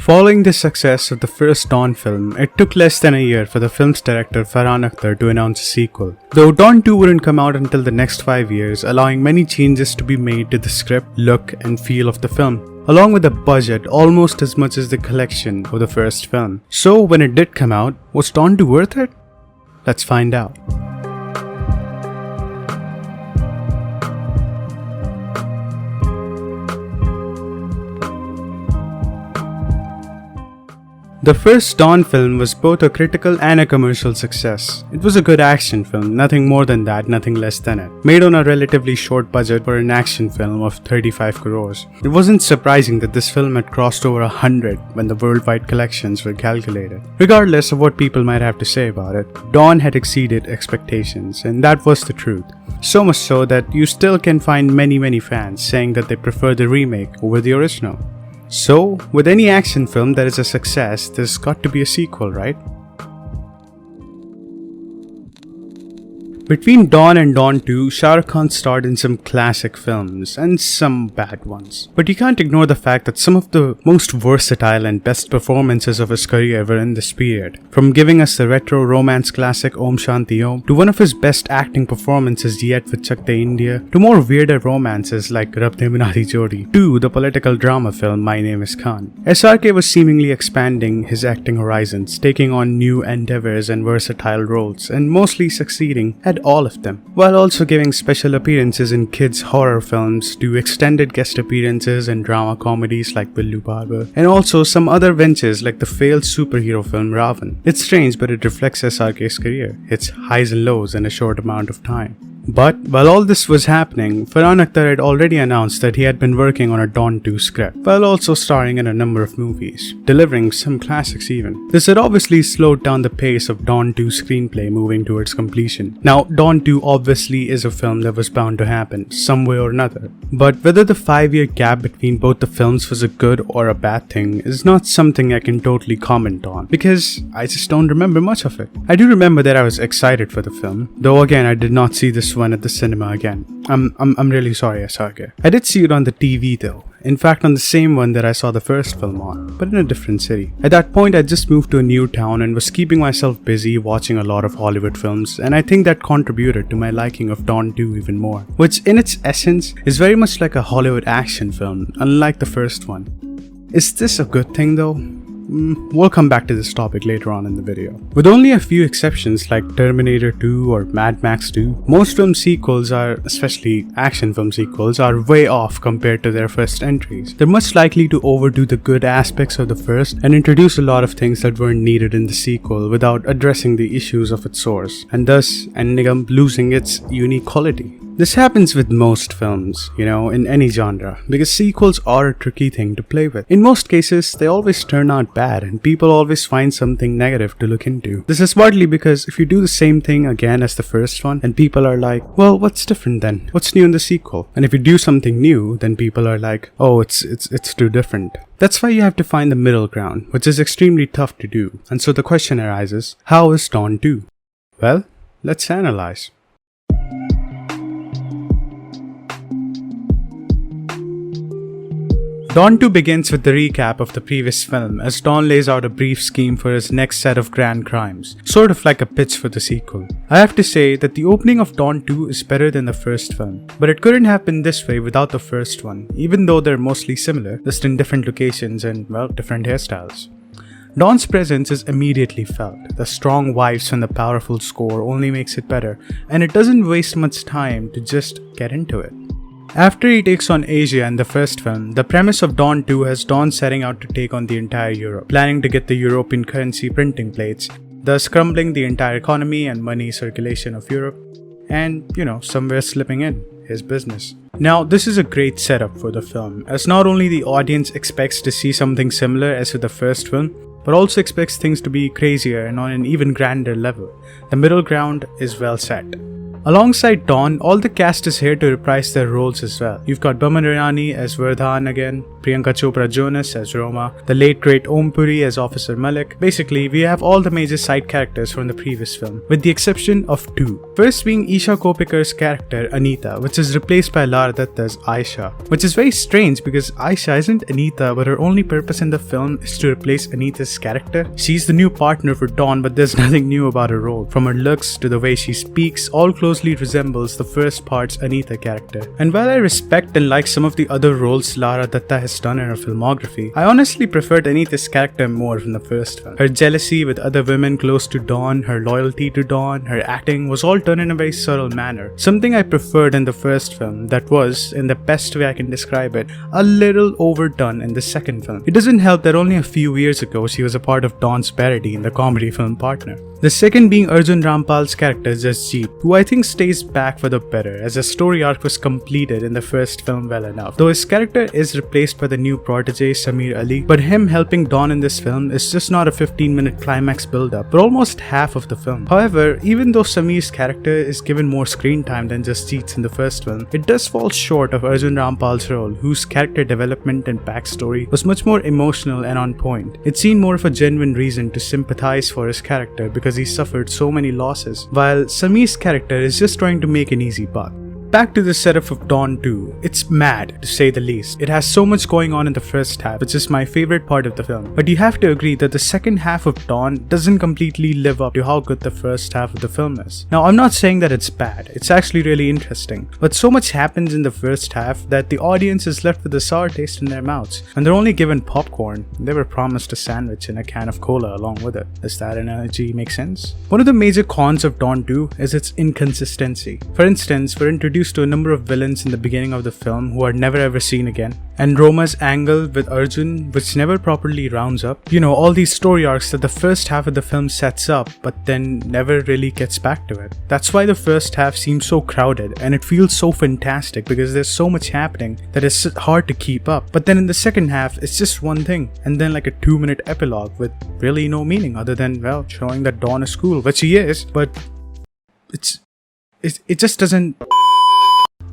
Following the success of the first Dawn film, it took less than a year for the film's director Farhan Akhtar to announce a sequel. Though Dawn 2 wouldn't come out until the next 5 years, allowing many changes to be made to the script, look and feel of the film, along with a budget almost as much as the collection of the first film. So when it did come out, was Dawn 2 worth it? Let's find out. The first Dawn film was both a critical and a commercial success. It was a good action film, nothing more than that, nothing less than it. Made on a relatively short budget for an action film of 35 crores. It wasn't surprising that this film had crossed over 100 when the worldwide collections were calculated. Regardless of what people might have to say about it, Dawn had exceeded expectations, and that was the truth. So much so that you still can find many fans saying that they prefer the remake over the original. So, with any action film that is a success, there's got to be a sequel, right? Between Dawn and Dawn 2, Shah Rukh Khan starred in some classic films, and some bad ones. But you can't ignore the fact that some of the most versatile and best performances of his career were in this period. From giving us the retro romance classic Om Shanti Om, to one of his best acting performances yet with Chak De India, to more weirder romances like Jodi, to the political drama film My Name is Khan. SRK was seemingly expanding his acting horizons, taking on new endeavors and versatile roles, and mostly succeeding at all of them, while also giving special appearances in kids' horror films to extended guest appearances in drama comedies like Billu Barber, and also some other ventures like the failed superhero film Ravan. It's strange, but it reflects SRK's career, its highs and lows in a short amount of time. But while all this was happening, Farhan Akhtar had already announced that he had been working on a Dawn 2 script, while also starring in a number of movies, delivering some classics even. This had obviously slowed down the pace of Dawn 2 screenplay moving towards completion. Now, Dawn 2 obviously is a film that was bound to happen, some way or another. But whether the 5-year gap between both the films was a good or a bad thing is not something I can totally comment on, because I just don't remember much of it. I do remember that I was excited for the film, though again I did not see this one at the cinema again. I'm really sorry, SRK. I did see it on the TV though. In fact, on the same one that I saw the first film on, but in a different city. At that point, I just moved to a new town and was keeping myself busy watching a lot of Hollywood films, and I think that contributed to my liking of Dawn 2 even more, which in its essence is very much like a Hollywood action film, unlike the first one. Is this a good thing though? We'll come back to this topic later on in the video. With only a few exceptions like Terminator 2 or Mad Max 2, most film sequels especially action film sequels, are way off compared to their first entries. They're much likely to overdo the good aspects of the first and introduce a lot of things that weren't needed in the sequel without addressing the issues of its source, and thus ending up losing its unique quality. This happens with most films, in any genre, because sequels are a tricky thing to play with. In most cases, they always turn out bad and people always find something negative to look into. This is partly because if you do the same thing again as the first one, and people are like, well, what's different then? What's new in the sequel? And if you do something new, then people are like, oh, it's too different. That's why you have to find the middle ground, which is extremely tough to do. And so the question arises, how is Dawn 2? Well, let's analyze. Dawn 2 begins with the recap of the previous film as Dawn lays out a brief scheme for his next set of grand crimes, sort of like a pitch for the sequel. I have to say that the opening of Dawn 2 is better than the first film, but it couldn't have been this way without the first one, even though they're mostly similar, just in different locations and, well, different hairstyles. Dawn's presence is immediately felt. The strong vibes and the powerful score only makes it better, and it doesn't waste much time to just get into it. After he takes on Asia in the first film, the premise of Dawn 2 has Dawn setting out to take on the entire Europe, planning to get the European currency printing plates, thus crumbling the entire economy and money circulation of Europe, and, somewhere slipping in his business. Now, this is a great setup for the film, as not only the audience expects to see something similar as with the first film, but also expects things to be crazier and on an even grander level. The middle ground is well set. Alongside Dawn, all the cast is here to reprise their roles as well. You've got Boman Irani as Vardhan again, Priyanka Chopra Jonas as Roma, the late great Om Puri as Officer Malik. Basically, we have all the major side characters from the previous film, with the exception of two. First being Isha Koppikar's character Anita, which is replaced by Lara Dutta's Isha, which is very strange because Isha isn't Anita, but her only purpose in the film is to replace Anita's character. She's the new partner for Dawn, but there's nothing new about her role. From her looks to the way she speaks, all closely resembles the first part's Anita character. And while I respect and like some of the other roles Lara Dutta has done in her filmography, I honestly preferred Anita's character more from the first film. Her jealousy with other women close to Dawn, her loyalty to Dawn, her acting was all done in a very subtle manner. Something I preferred in the first film that was, in the best way I can describe it, a little overdone in the second film. It doesn't help that only a few years ago she was a part of Dawn's parody in the comedy film Partner. The second being Arjun Rampal's character Jasjeet, who I think stays back for the better as the story arc was completed in the first film well enough. Though his character is replaced by the new protege Samir Ali, but him helping Dawn in this film is just not a 15-minute climax build-up, but almost half of the film. However, even though Samir's character is given more screen time than Jasjeet's in the first film, it does fall short of Arjun Rampal's role, whose character development and backstory was much more emotional and on point. It seemed more of a genuine reason to sympathize for his character because he suffered so many losses, while Samir's character is just trying to make an easy buck. Back to the setup of Dawn 2, it's mad to say the least. It has so much going on in the first half, which is my favorite part of the film. But you have to agree that the second half of Dawn doesn't completely live up to how good the first half of the film is. Now, I'm not saying that it's bad, it's actually really interesting. But so much happens in the first half that the audience is left with a sour taste in their mouths. And they're only given popcorn. They were promised a sandwich and a can of cola along with it. Does that analogy make sense? One of the major cons of Dawn 2 is its inconsistency. For instance, we're introduced to a number of villains in the beginning of the film who are never ever seen again, and Roma's angle with Arjun, which never properly rounds up. You know, all these story arcs that the first half of the film sets up but then never really gets back to it. That's why the first half seems so crowded and it feels so fantastic because there's so much happening that it's hard to keep up. But then in the second half, it's just one thing and then like a 2-minute epilogue with really no meaning other than, well, showing that Dawn is cool, which he is, but it just doesn't.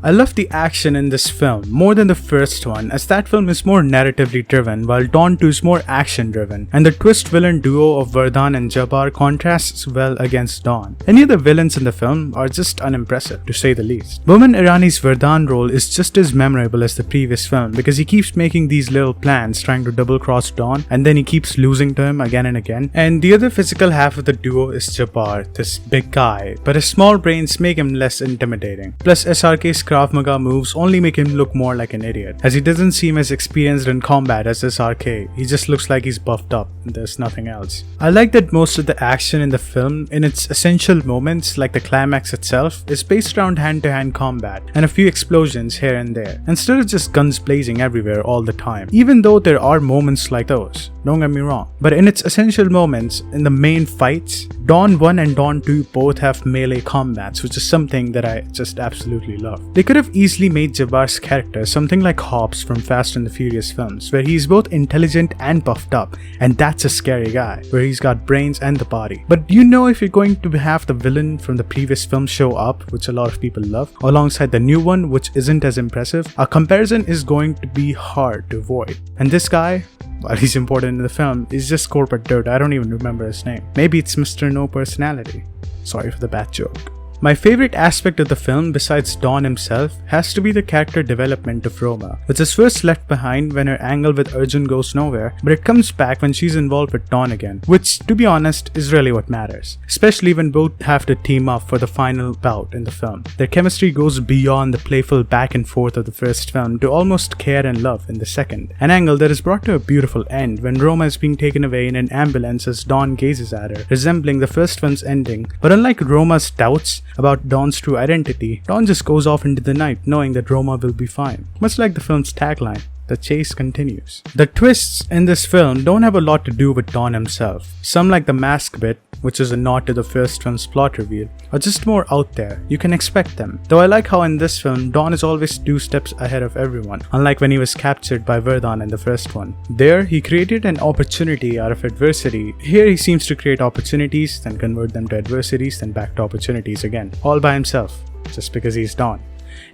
I love the action in this film more than the first one, as that film is more narratively driven while Dawn 2 is more action driven, and the twist villain duo of Vardhan and Jabbar contrasts well against Dawn. Any of the villains in the film are just unimpressive, to say the least. Boman Irani's Vardhan role is just as memorable as the previous film because he keeps making these little plans trying to double cross Dawn and then he keeps losing to him again and again. And the other physical half of the duo is Jabbar, this big guy, but his small brains make him less intimidating. Plus SRK's Krav Maga moves only make him look more like an idiot, as he doesn't seem as experienced in combat as SRK. He just looks like he's buffed up and there's nothing else. I like that most of the action in the film, in its essential moments like the climax itself, is based around hand-to-hand combat and a few explosions here and there, instead of just guns blazing everywhere all the time. Even though there are moments like those, don't get me wrong, but in its essential moments, in the main fights, Dawn 1 and Dawn 2 both have melee combats, which is something that I just absolutely love. They could have easily made Jabbar's character something like Hobbs from Fast and the Furious films, where he's both intelligent and buffed up, and that's a scary guy, where he's got brains and the body. But you know, if you're going to have the villain from the previous film show up, which a lot of people love, alongside the new one, which isn't as impressive, a comparison is going to be hard to avoid. And this guy, while he's important in the film, is just corporate dirt. I don't even remember his name. Maybe it's Mr. No Personality. Sorry for the bad joke. My favorite aspect of the film, besides Dawn himself, has to be the character development of Roma, which is first left behind when her angle with Arjun goes nowhere, but it comes back when she's involved with Dawn again, which, to be honest, is really what matters, especially when both have to team up for the final bout in the film. Their chemistry goes beyond the playful back and forth of the first film to almost care and love in the second, an angle that is brought to a beautiful end when Roma is being taken away in an ambulance as Dawn gazes at her, resembling the first film's ending. But unlike Roma's doubts about Dawn's true identity, Dawn just goes off into the night knowing that Roma will be fine. Much like the film's tagline, the chase continues. The twists in this film don't have a lot to do with Dawn himself. Some, like the mask bit, which is a nod to the first film's plot reveal, are just more out there. You can expect them. Though I like how in this film, Don is always 2 steps ahead of everyone, unlike when he was captured by Verdun in the first one. There, he created an opportunity out of adversity. Here, he seems to create opportunities, then convert them to adversities, then back to opportunities again, all by himself, just because he's Don.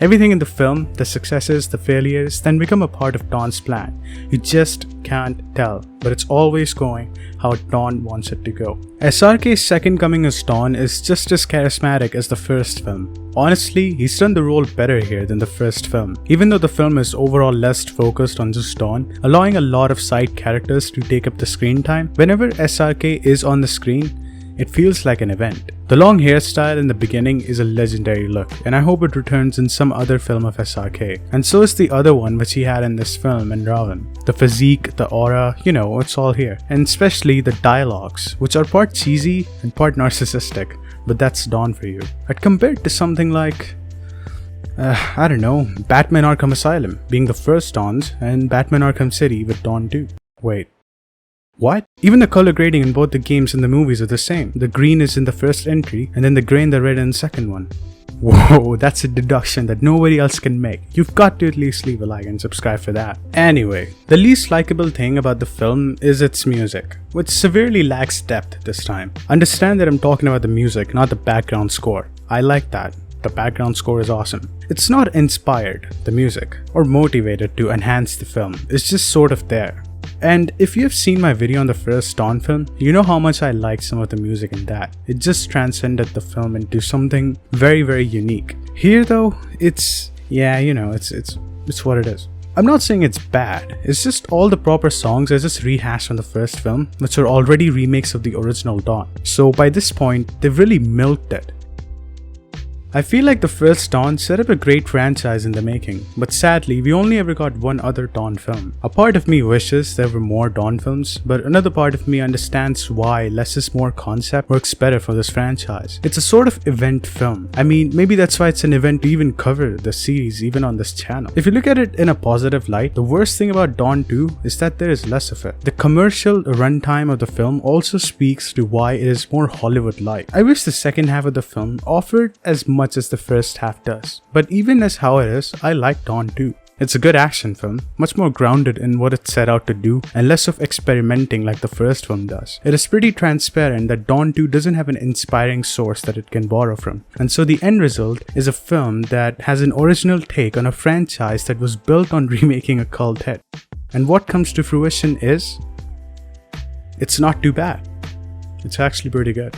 Everything in the film, the successes, the failures, then become a part of Don's plan. You just can't tell, but it's always going how Don wants it to go. SRK's second coming as Don is just as charismatic as the first film. Honestly, he's done the role better here than the first film. Even though the film is overall less focused on just Don, allowing a lot of side characters to take up the screen time, whenever SRK is on the screen, it feels like an event. The long hairstyle in the beginning is a legendary look, and I hope it returns in some other film of SRK. And so is the other one which he had in this film in Ravan. The physique, the aura, it's all here. And especially the dialogues, which are part cheesy and part narcissistic, but that's Don for you. I'd compare it to something like, I don't know, Batman Arkham Asylum being the first Dons, and Batman Arkham City with Don 2. Wait. What? Even the color grading in both the games and the movies are the same. The green is in the first entry, and then the grey and the red in the second one. Whoa, that's a deduction that nobody else can make. You've got to at least leave a like and subscribe for that. Anyway, the least likable thing about the film is its music, which severely lacks depth this time. Understand that I'm talking about the music, not the background score. I like that. The background score is awesome. It's not inspired, the music, or motivated to enhance the film. It's just sort of there. And if you have seen my video on the first Don film, you know how much I liked some of the music in that. It just transcended the film into something very, very unique. Here though, it's what it is. I'm not saying it's bad, it's just all the proper songs are just rehashed from the first film, which are already remakes of the original Don. So by this point, they've really milked it. I feel like the first Don set up a great franchise in the making, but sadly we only ever got one other Don film. A part of me wishes there were more Don films, but another part of me understands why less is more concept works better for this franchise. It's a sort of event film. I mean, maybe that's why it's an event to even cover the series even on this channel. If you look at it in a positive light, the worst thing about Don 2 is that there is less of it. The commercial runtime of the film also speaks to why it is more Hollywood-like. I wish the second half of the film offered as much as the first half does. But even as how it is, I like Don 2. It's a good action film, much more grounded in what it set out to do and less of experimenting like the first film does. It is pretty transparent that Don 2 doesn't have an inspiring source that it can borrow from. And so the end result is a film that has an original take on a franchise that was built on remaking a cult hit. And what comes to fruition is, it's not too bad. It's actually pretty good.